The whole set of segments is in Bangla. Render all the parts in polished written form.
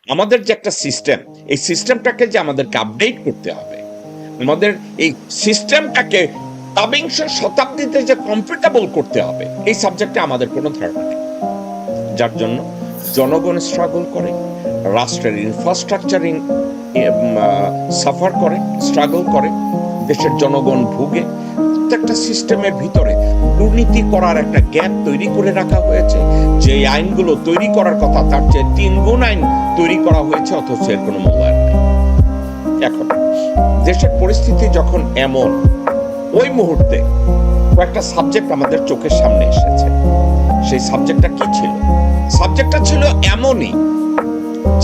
আমাদের যে একটা সিস্টেম, এই সিস্টেমটাকে যে আমাদেরকে আপডেট করতে হবে, আমাদের এই সিস্টেমটাকে একবিংশ শতাব্দীতে যে কমফোর্টেবল করতে হবে, এই সাবজেক্টে আমাদের কোনো ধারণা নেই। যার জন্য জনগণ স্ট্রাগল করে, রাষ্ট্রের ইনফ্রাস্ট্রাকচারিং সাফার করে, স্ট্রাগল করে, দেশের জনগণ ভুগে। প্রত্যেকটা সিস্টেমের ভিতরে দুর্নীতি করার একটা গ্যাপ তৈরি করে রাখা হয়েছে। যে আইনগুলো তৈরি করার কথা তার চেয়ে 3 গুণ আইন তৈরি করা হয়েছে, অথচ এর কোনো মূল্যায়ন নেই। এখন দেশের পরিস্থিতি যখন এমন, ওই মুহূর্তে কয়েকটা সাবজেক্ট আমাদের চোখের সামনে এসেছে। সেই সাবজেক্টটা কি ছিল? সাবজেক্টটা ছিল এমনই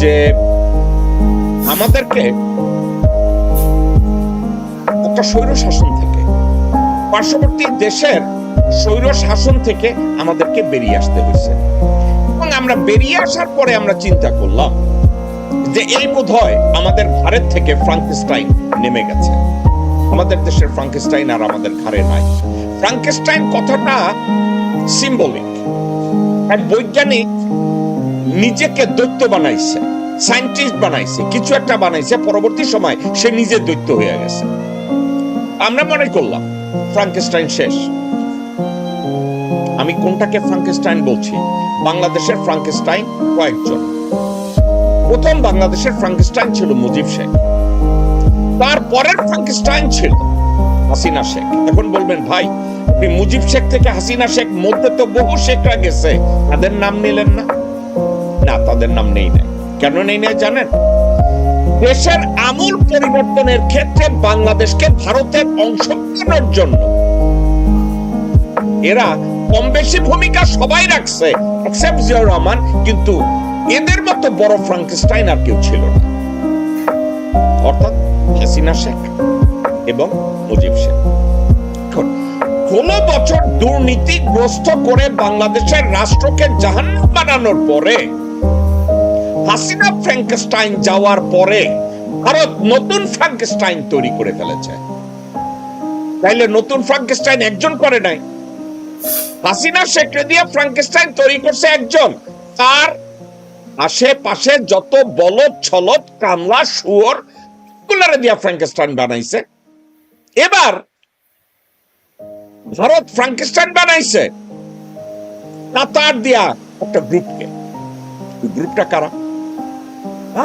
যে আমাদেরকে একটা স্বৈর শাসন থেকে, পার্শ্ববর্তী দেশের স্বৈর শাসন থেকে আমাদেরকে বেরিয়ে আসতে হয়েছে। এবং আমরা বেরিয়ে আসার পরে আমরা চিন্তা করলাম যে এই বোধহয় আমাদের ঘাড়ের থেকে ফ্রাঙ্কেনস্টাইন নেমে গেছে। আমাদের দেশের ফ্রাঙ্কেনস্টাইন আর আমাদের ঘাড়ে নাই। ফ্রাঙ্কেনস্টাইন কথাটা সিম্বলিক। এক বৈজ্ঞানিক নিজেকে দৈত্য বানাইছে, সায়েন্টিস্ট বানাইছে, কিছু একটা বানাইছে, পরবর্তী সময় সে নিজে দৈত্য হয়ে গেছে। আমরা মনে করলাম ফ্রাঙ্কেনস্টাইন শেষ। আমি কোনটাকে ফ্রাঙ্কেনস্টাইন বলছি? বাংলাদেশের ফ্রাঙ্কেনস্টাইন কয়েকজন। প্রথম বাংলাদেশের ফ্রাঙ্কেনস্টাইন ছিল মুজিব শেখ, তারপরের ফ্রাঙ্কেনস্টাইন ছিল হাসিনা শেখ। এখন বলবেন ভাই, আপনি মুজিব শেখ থেকে হাসিনা শেখ, মধ্যে তো বহু শেখরা গেছে, তাদের নাম নিলেন না? না, তাদের নাম নেই নাই। কেন নেই নাই জানেন? দেশের আমূল পরিবর্তনের ক্ষেত্রে বাংলাদেশকে ভারতের অংশ করার জন্য এরা কম বেশি ভূমিকা সবাই রাখছে এক্সেপ্ট জিয়াউর রহমান, কিন্তু এদের মতো বড় ফ্রাঙ্কেনস্টাইন আর কেউ ছিল না, অর্থাৎ হাসিনা শেখ এবং মুজিব শেখ। 16 বছর দুর্নীতিগ্রস্ত করে বাংলাদেশের রাষ্ট্রকে জাহান্নাম বানানোর পরে, হাসিনা ফ্রাঙ্কেনস্টাইন যাওয়ার পরে ভারত নতুন ফ্রাঙ্কেনস্টাইন তৈরি করে ফেলেছে। তাইলে নতুন ফ্রাঙ্কেনস্টাইন একজন করে নাই, হাসিনা শেখকে দিয়ে ফ্রাঙ্কেনস্টাইন তৈরি করছে একজন। তার আশেপাশে যত বলদ, ছলদ, কামলা, শুয়োর, গুলারে দিয়া ফ্রাঙ্কেনস্টাইন বানাইছে। এবার ভারত ফ্রাঙ্কেনস্টাইন বানাইছে কাতার দিয়া একটা গ্রুপকে। গ্রুপটা কারা?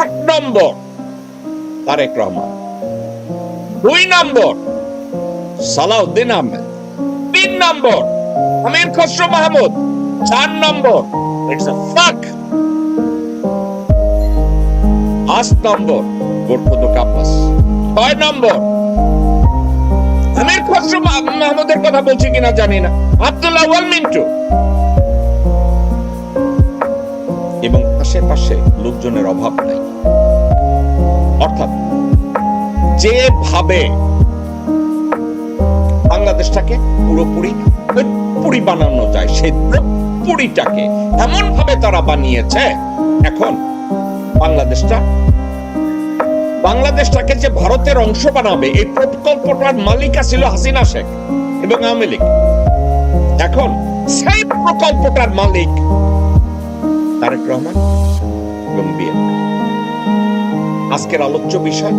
8 নম্বর তারেক রহমান, 2 নম্বর সালাউদ্দিন আহমেদ, 3 নম্বর আমির খসরু মাহমুদ, 4 নম্বর ইটস আ ফাক, 5 নম্বর গোরখোদক আব্বাস, 6 নম্বর আমির খসরু মাহমুদের কথা বলছি কিনা জানি না, আব্দুল্লাহ ওয়াল মিন্টু, এবং আশেপাশে লোকজনের অভাব নাই। অর্থাৎ যেভাবে বাংলাদেশটাকে পুরোপুরি বানানো যায়, সেই পুরিটাকে এমন ভাবে তারা বানিয়েছে, এখন বাংলাদেশটাকে যে ভারতের অংশ বানাবে, এই প্রকল্পটার মালিক ছিল হাসিনা শেখ এবং আওয়ামী লীগ। এখন সেই প্রকল্পটার মালিক তারেক রহমান এবং বিএনপি। আজকের আলোচ্য বিষয়,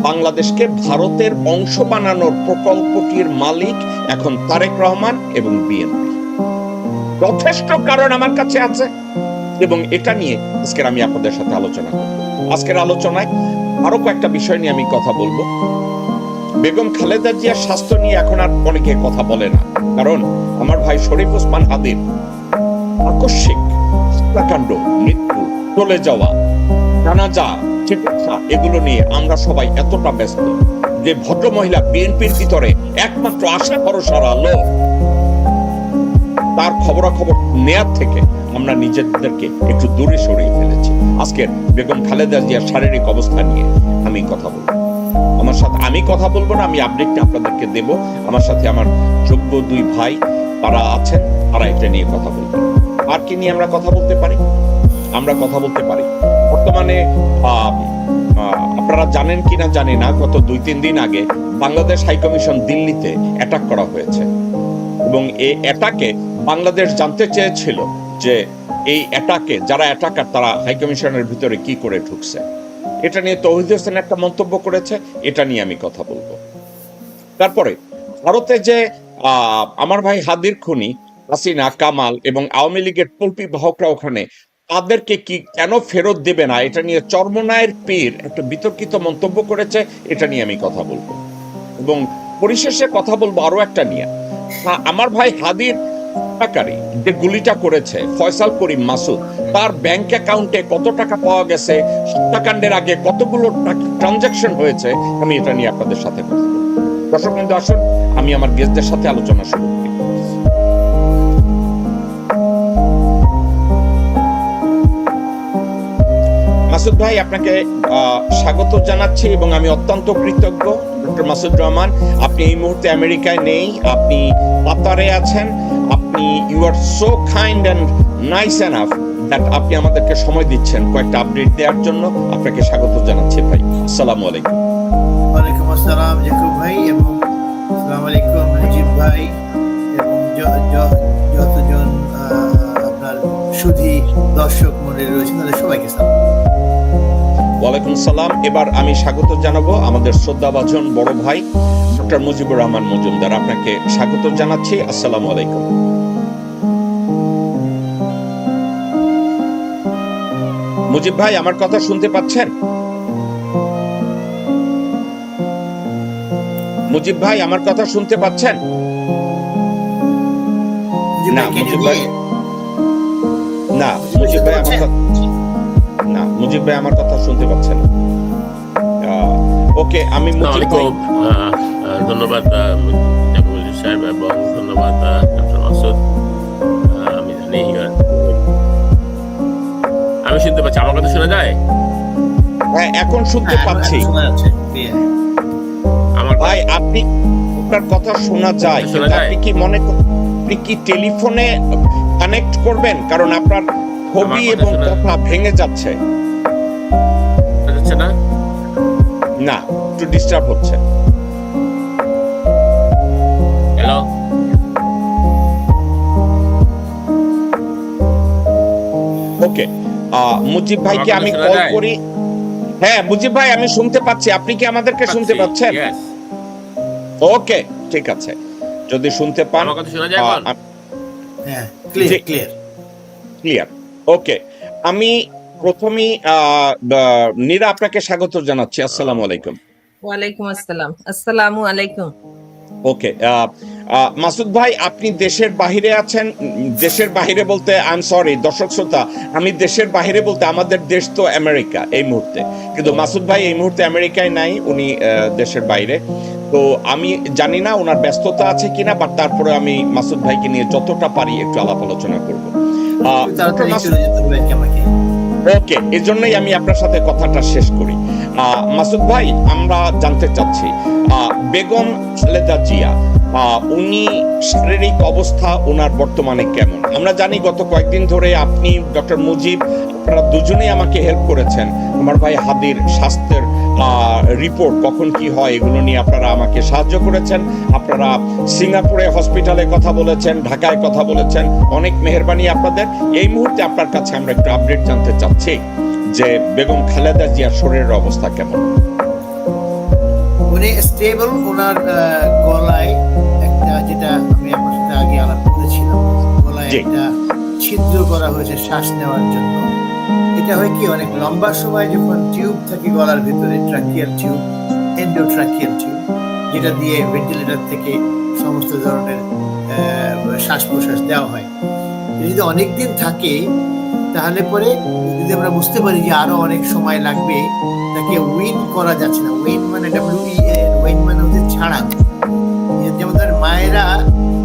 বাংলাদেশকে ভারতের অংশ বানানোর প্রকল্পটির মালিক এখন তারেক রহমান এবং বিএনপি। যথেষ্ট কারণ আমার কাছে আছে এবং এটা নিয়ে আজকের আমি আপনাদের সাথে আলোচনা করব। আজকের আলোচনায় আরো কয়েকটা বিষয় নিয়ে আমি কথা বলবো। বেগম খালেদা জিয়ার স্বাস্থ্য নিয়ে এখন আর অনেকে কথা বলে না, কারণ আমার ভাই শরীফ ওসমান হাদির আকস্মিক হত্যাকাণ্ড, মৃত্যু, চলে যাওয়া, জানাজা, চিকিৎসা, এগুলো নিয়ে আমরা সবাই এতটা ব্যস্ত যে ভদ্র মহিলা বিএনপির ভিতরে একমাত্র আশা ভরসার আলো, তার খবরাখবর নেয়ার থেকে আমরা নিজেদেরকে একটু দূরে সরিয়ে ফেলেছি। আজকের বেগম খালেদা জিয়ার শারীরিক অবস্থা নিয়ে আমি কথা বলবো। আমি কথা বলবো না, আমি আপডেটটা আপনাদেরকে দেব। আমার সাথে আমার যোগ্য 2 ভাই তারা আছেন, তারা এটা নিয়ে কথা বলবেন। আর কি নিয়ে আমরা কথা বলতে পারি? আমরা কথা বলতে পারি বর্তমানে, আপনারা জানেন কিনা জানি না, গত 2-3 দিন আগে বাংলাদেশ হাইকমিশন দিল্লিতে অ্যাটাক করা হয়েছে এবং এই অ্যাটাকে বাংলাদেশ জানতে চেয়েছিল যে এই অ্যাটাকে যারা অ্যাটাকার তারা হাইকমিশনের ভিতরে কি করে ঢুকছে, এটা নিয়ে তৌহিদ হোসেন একটা মন্তব্য করেছে, এটা নিয়ে আমি কথা বলবো। তারপরে ভারতে যে আমার ভাই হাদির খুনি হাসিনা, কামাল এবং আওয়ামী লীগের তল্পি বাহকরা ওখানে, তাদেরকে কি কেন ফেরত দেবে না, এটা নিয়ে চরমনায়ের পীর একটা বিতর্কিত মন্তব্য করেছে, এটা নিয়ে আমি কথা বলবো। এবং পরিশেষে কথা বলবো আরো একটা নিয়ে, আমার ভাই হাদির হত্যাকারী যে গুলিটা করেছে ফয়সাল করিম মাসুদ, তার ব্যাংক অ্যাকাউন্টে কত টাকা পাওয়া গেছে, হত্যাকাণ্ডের আগে কতগুলো ট্রানজাকশন হয়েছে, আমি এটা নিয়ে আপনাদের সাথে কথা বলবো। দর্শক বিন্দু, আসুন আমি আমার গেস্টদের সাথে আলোচনা শুরু করি। মাসুদ ভাই, আপনাকে স্বাগত জানাচ্ছি এবং আমি অত্যন্ত কৃতজ্ঞ। ডক্টর মাসুদ রহমান, আপনি এই মুহূর্তে আমেরিকায় নেই, আপনি কাতারে আছেন। আপনি you are so kind and nice enough that আপনি আমাদেরকে সময় দিচ্ছেন কয়েকটা আপডেট দেওয়ার জন্য। আপনাকে স্বাগত জানাচ্ছি ভাই। আসসালামু আলাইকুম। ওয়ালাইকুম আসসালাম জাকুব ভাই, এবং আসসালামু আলাইকুম মুজিব ভাই, এবং যতজন আপনার সুধী দর্শক মণ্ডলী রয়েছেন তাদের সবাইকে সালাম। ওয়ালাইকুম সালাম। এবার আমি স্বাগত জানাবো আমাদের শ্রদ্ধাভাজন বড় ভাই ডক্টর মুজিবুর রহমান মজুমদার, আপনাকে স্বাগত জানাচ্ছি। আসসালামু আলাইকুম। মুজিব ভাই, আমার কথা শুনতে পাচ্ছেন? মুজিব ভাই, আমার কথা শুনতে পাচ্ছেন? না মুজিব ভাই, না মুজিব ভাই আমার কথা, না মুজিব ভাই আমার কথা শুনতে পাচ্ছেন। ওকে, আমি মুজিব ভাই, ধন্যবাদ সাহেব এবং ধন্যবাদ ডক্টর মাসুদ। আমি জানি আমি শুনতে পাচ্ছি, আমার কথা শোনা যায়? হ্যাঁ, এখন শুনতে পাচ্ছি। আমার ভাই, আপনি আপনার কথা শোনা যায়, আপনি কি মনে আপনি কি টেলিফোনে কানেক্ট করবেন? কারণ আপনার ছবি এবং কথা ভেঙে যাচ্ছে। না না, একটু ডিস্টার্ব হচ্ছে। হ্যালো, ওকে, মুজিব ভাইকে আমি কল করি। হ্যাঁ মুজিব ভাই, আমি শুনতে পাচ্ছি। আপনি কি আমাদেরকে শুনতে পাচ্ছেন? ওকে, ঠিক আছে। যদি শুনতে পান, আমার কথা শোনা যায় এখন? হ্যাঁ, ক্লিয়ার ক্লিয়ার ক্লিয়ার। ওকে, আমি প্রথমেই নীরা আপনাকে স্বাগত জানাচ্ছি। আসসালামু আলাইকুম। ওয়ালাইকুম আসসালাম। আসসালামু আলাইকুম। ওকে, মাসুদ ভাই, আপনি দেশের বাহিরে আছেন। দেশের বাহিরে বলতে আই এম সরি দর্শক শ্রোতা, আমি দেশের বাহিরে বলতে আমাদের দেশ তো আমেরিকা এই মুহূর্তে, কিন্তু মাসুদ ভাই এই মুহূর্তে আমেরিকায় নাই, উনি দেশের বাইরে। তো আমি জানি না ওনার ব্যস্ততা আছে কিনা, বাট তারপরে আমি মাসুদ ভাইকে নিয়ে যতটা পারি একটু আলাপ আলোচনা করবো। ওকে, এই জন্যই আমি আপনার সাথে কথাটা শেষ করি। মাসুদ ভাই, আমরা জানতে চাচ্ছি বেগম খালেদা জিয়া, উনি শারীরিক অবস্থা ওনার বর্তমানে কেমন? আমরা জানি গত কয়েকদিন ধরে আপনি, ডক্টর মুজিব, আপনারা দুজনেই আমাকে হেল্প করেছেন আমার ভাই হাদির স্বাস্থ্যের রিপোর্ট কখন কি হয় এগুলো নিয়ে আপনারা আমাকে সাহায্য করেছেন। আপনারা সিঙ্গাপুরে হসপিটালে কথা বলেছেন, ঢাকায় কথা বলেছেন, অনেক মেহেরবানি আপনাদের। এই মুহূর্তে আপনার কাছে আমরা একটু আপডেট জানতে চাচ্ছি যে বেগম খালেদা জিয়ার শরীরের অবস্থা কেমন? উনি স্টেবল, ওনার গলায় একটা, যেটা আমি আপনার সাথে আগে আলাপ করেছিলাম, গলায় একটা ছিদ্র করা হয়েছে শ্বাস নেওয়ার জন্য। এটা হয় কি, অনেক লম্বা সময় যখন টিউব থাকে গলার ভিতরে, ট্রাকিয়াল টিউব, এন্ডোট্রাকিয়াল টিউব, যেটা দিয়ে ভেন্টিলেটর থেকে সমস্ত ধরনের শ্বাস প্রশ্বাস দেওয়া হয়, যদি অনেকদিন থাকে তাহলে পরে যদি আমরা বুঝতে পারি যে আরো অনেক সময় লাগবে, তাকে উইন করা যাচ্ছে না। উইন মানে উইন মানে হচ্ছে ছাড়ানো। যেমন ধরেন মায়েরা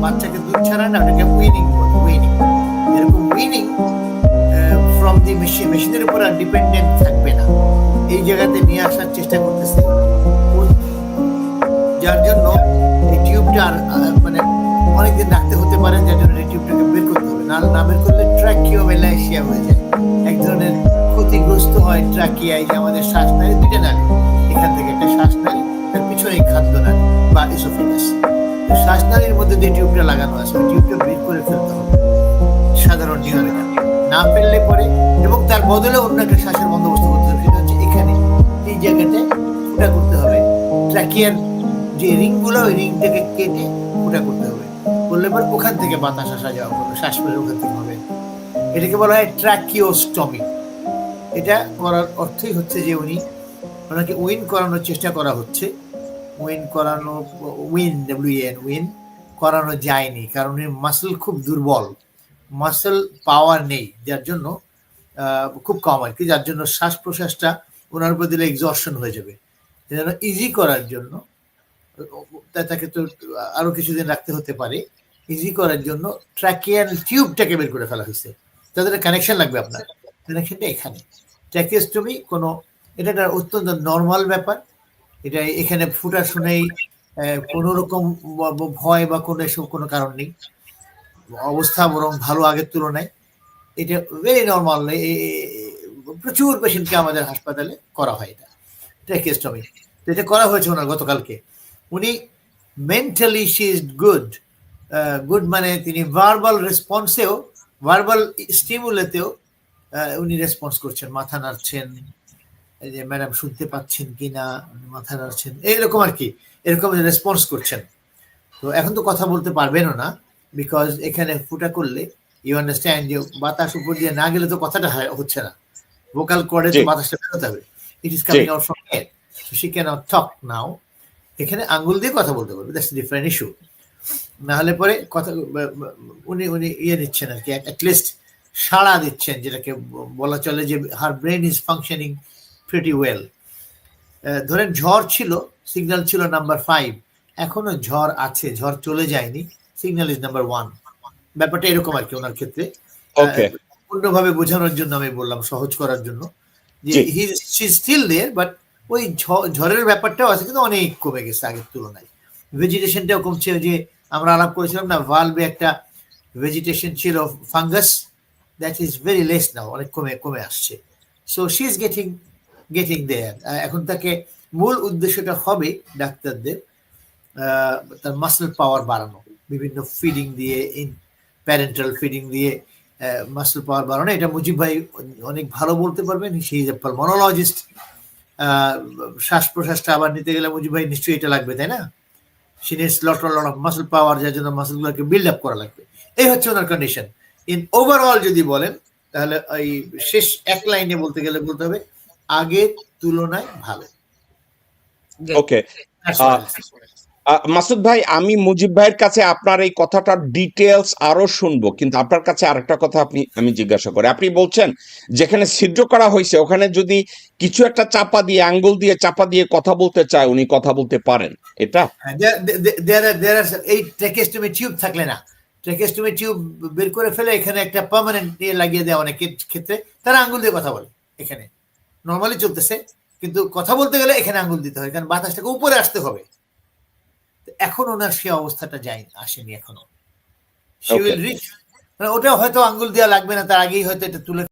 বাচ্চাকে দুধ ছাড়ায় না, ওটাকে উইনিং বলে। উইনিং, এরকম উইনিং ফ্রম দি মেশিন, মেশিনের উপর আর ডিপেন্ডেন্ট থাকবে না, এই জায়গাতে নিয়ে আসার চেষ্টা করতেছে, যার জন্য এই টিউবটা মানে অনেকদিন রাখতে হতে পারে, যার জন্য এই টিউবটাকে বের করতে হবে। না বের করলে ট্রাকিওমেলাইসিয়া হয়ে যায়, এক ধরনের ক্ষতিগ্রস্ত হয় ট্রাকিয়ায়, যে আমাদের শ্বাসনালী, দুইটা নালী, এখান থেকে একটা শ্বাসনালী, তার পিছনে খাদ্য নালী বা ইসোফেগাস। শ্বাসনালীর মধ্যে যে টিউবটা লাগানো আছে, ওই টিউবটা বের করে ফেলতে হবে সাধারণ নিয়মে, না ফেললে পরে, এবং তার বদলে অন্য একটা শ্বাসের বন্দোবস্ত করতে হবে, সেটা হচ্ছে এখানে এই জায়গাটায় ফুটা করতে হবে। ট্রাকিয়ার যে রিংগুলো, ওই রিংটাকে কেটে ফুটা করতে হবে, করলে পর ওখান থেকে বাতাস আসা যাওয়া করবে, শ্বাস ফেলে ওখান থেকে হবে। এটাকে বলা হয় ট্রাকিওস্টমি। এটা করার অর্থই হচ্ছে যে ওনাকে উইন করানোর চেষ্টা করা হচ্ছে। উইন করানো যায়নি, কারণ উনি মাসল খুব দুর্বল, মাসল পাওয়ার নেই, যার জন্য খুব কম আর কি, যার জন্য শ্বাস প্রশ্বাসটা ওনার উপর দিলে এক্সস্টন হয়ে যাবে। ইজি করার জন্য তাকে তো আরো কিছুদিন রাখতে হতে পারে, ইজি করার জন্য ট্রাকিয়াল টিউবটাকে বের করে ফেলা হয়েছে। তাদের কানেকশন লাগবে, আপনার কানেকশনটা এখানে। ট্রাকিওস্টমি এটা একটা অত্যন্ত নর্মাল ব্যাপার। এটা এখানে ফুটা শুনেই কোনো রকম ভয় বা কোনো কারণ নেই, অবস্থা বরং ভালো আগের তুলনায়। এটা ভেরি নর্মাল, প্রচুর পেশেন্টকে আমাদের হাসপাতালে করা হয় এটা ট্রাকিওস্টমি। এটা করা হয়েছে ওনার গতকালকে। উনি মেন্টালি শি ইজ গুড, মানে তিনি ভার্বাল রেসপন্সেও, ভার্বাল স্টিমুলেতেও উনি রেসপন্স করছেন, মাথা নাড়ছেন, যে ম্যাডাম শুনতে পাচ্ছেন কিনা, মাথা নাড়ছেন, এইরকম আর কি, এরকম রেসপন্স করছেন। তো এখন তো কথা বলতে পারবেনও না, বিকজ এখানে ফুটা করলে ইউ আন্ডারস্ট্যান্ড যে বাতাস উপর দিয়ে না গেলে তো কথাটা হচ্ছে না, ভোকাল কর্ডে তো বাতাসটা বেরোতে হবে, it is coming out from head, so she can not talk now. এখানে আঙ্গুল দিয়ে কথা বলতে পারবে, দ্যাটস ডিফারেন্ট ইস্যু। না হলে পরে কথা উনি নিচ্ছেন আর কি, অ্যাটলিস্ট সাড়া দিচ্ছেন, যেটাকে বলা চলে যে her brain is functioning pretty well. ধরেন ঝড় ছিল, সিগন্যাল ছিল নাম্বার 5, এখনো ঝড় আছে, ঝড় চলে যায়নি, সিগন্যাল ইজ নাম্বার 1। ব্যাপারটা এরকম আর কি ওনার ক্ষেত্রে। অন্যভাবে বোঝানোর জন্য আমি বললাম, সহজ করার জন্য, যে he is still there, but ওই ঝড়ের ব্যাপারটাও আছে, কিন্তু অনেক কমে গেছে আগের তুলনায়। ভেজিটেশনটাও কমছে, যে আমরা আলাপ করেছিলাম না, ভালভে একটা ভেজিটেশন ছিল, fungus, that is very less now, অনেক কমে আসছে। So she is getting there. এখন তাকে মূল উদ্দেশ্যটা হবে ডাক্তারদের তার মাসল পাওয়ার বাড়ানো, বিভিন্ন ফিডিং দিয়ে, প্যারেন্টাল ফিডিং দিয়ে মাসল পাওয়ার বাড়ানো। এটা মুজিব ভাই অনেক ভালো বলতে পারবেন, হি ইজ এ পালমোনোলজিস্ট। শ্বাস প্রশ্বাসটা আবার নিতে গেলে মুজিব ভাই নিশ্চয়ই এটা লাগবে, তাই না? She needs lot of muscle পাওয়ার, যার জন্য মাসলগুলোকে বিল্ড আপ করা লাগবে। এই হচ্ছে ওনার কন্ডিশন। ইন ওভারঅল যদি বলেন, তাহলে ওই শেষ এক লাইনে বলতে গেলে বলতে হবে আগের তুলনায় ভালো। ওকে, মাসুদ ভাই, আমি মুজিব ভাইয়ের কাছে আপনার এই কথাটার ডিটেলস আরো শুনবো, কিন্তু আপনার কাছে আরেকটা কথা আমি জিজ্ঞাসা করি। আপনি বলছেন যেখানে ছিদ্র করা হয়েছে ওখানে যদি কিছু একটা চাপা দিয়ে, আঙ্গুল দিয়ে চাপা দিয়ে কথা বলতে চায়, উনি কথা বলতে পারেন, এটা? এই ট্র্যাকিওস্টমি টিউব থাকলে না, ট্র্যাকিওস্টমি টিউব বের করে ফেলে এখানে একটা পার্মানেন্ট দিয়ে লাগিয়ে দেয়, অনেকের ক্ষেত্রে তারা আঙ্গুল দিয়ে কথা বলে, এখানে নর্মালি চলতেছে, কিন্তু কথা বলতে গেলে এখানে আঙ্গুল দিতে হয়, কারণ বাতাসটাকে উপরে আসতে হবে। এখন ওনার সে অবস্থাটা আসেনি এখনো। ওটা হয়তো আঙ্গুল দেওয়া লাগবে না, তার আগেই হয়তো এটা তুলে